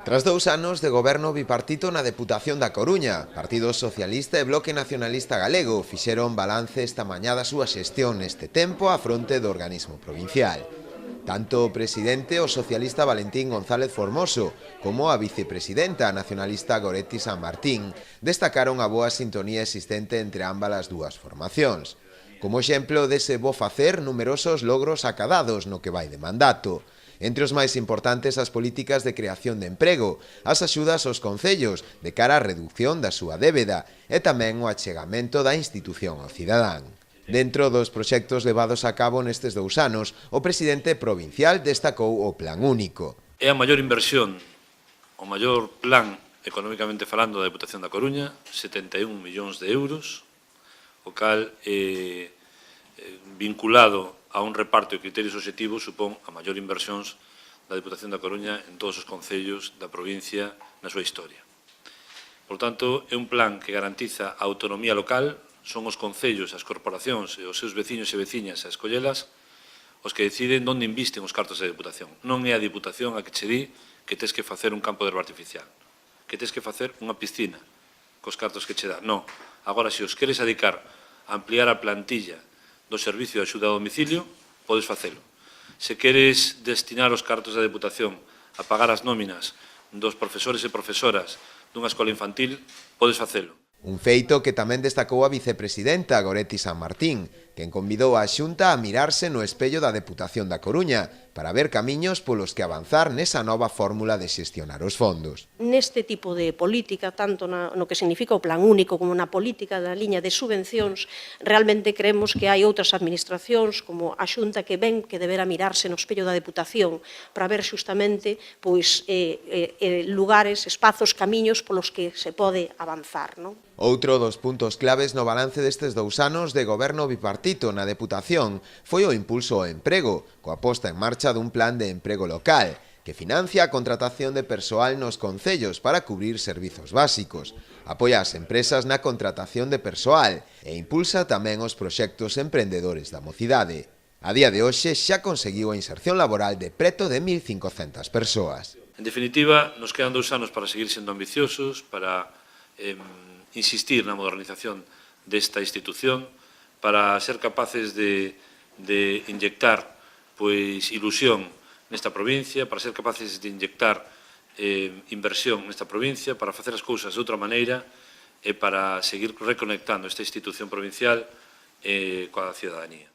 Tras 2 anos de goberno bipartito na Deputación da Coruña, Partido Socialista e Bloque Nacionalista Galego fixeron balance esta mañá da súa xestión neste tempo á fronte do organismo provincial. Tanto o presidente, o socialista Valentín González Formoso, como a vicepresidenta nacionalista Goretti San Martín, destacaron a boa sintonía existente entre ambas as dúas formacións. Como exemplo dese bo facer, numerosos logros acadados no que vai de mandato. Entre os máis importantes, as políticas de creación de emprego, as axudas aos concellos de cara á reducción da súa débeda e tamén o achegamento da institución ao cidadán. Dentro dos proxectos levados a cabo nestes 2 anos, o presidente provincial destacou o Plan Único. É a maior inversión, o maior plan económicamente falando da Deputación da Coruña, 71 millóns de euros, o cal vinculado a un reparto de criterios obxectivos supón a maior inversións da Deputación da Coruña en todos os concellos da provincia na súa historia. Por tanto, é un plan que garantiza a autonomía local, son os concellos, as corporacións e os seus veciños e veciñas a escollelas os que deciden onde invisten os cartos da Deputación. Non é a Deputación a que che di que tes que facer un campo de herba artificial, que tes que facer unha piscina cos cartos que che dá. Non. Agora, se os queres dedicar a ampliar a plantilla do Servicio de Axuda a Domicilio, podes facelo. Se queres destinar os cartos da Deputación a pagar as nóminas dos profesores e profesoras dunha escola infantil, podes facelo. Un feito que tamén destacou a vicepresidenta Goretti San Martín, quen convidou a Xunta a mirarse no espello da Deputación da Coruña para ver camiños polos que avanzar nesa nova fórmula de xestionar os fondos. Neste tipo de política, tanto no que significa o Plan Único como na política da liña de subvencións, realmente creemos que hai outras administracións como a Xunta que ven que deberá mirarse no espello da Deputación para ver xustamente lugares, espazos, camiños polos que se pode avanzar, non? Outro dos puntos claves no balance destes 2 anos de goberno bipartito na Deputación foi o impulso ao emprego, coa posta en marcha dun plan de emprego local, que financia a contratación de persoal nos concellos para cubrir servizos básicos, apoia as empresas na contratación de persoal e impulsa tamén os proxectos emprendedores da mocidade. A día de hoxe xa conseguiu a inserción laboral de preto de 1.500 persoas. En definitiva, nos quedan 2 anos para seguir sendo ambiciosos, para insistir na modernización desta institución, para ser capaces de inyectar ilusión nesta provincia, para ser capaces de inyectar inversión nesta provincia, para facer as cousas de outra maneira e para seguir reconectando esta institución provincial coa cidadanía.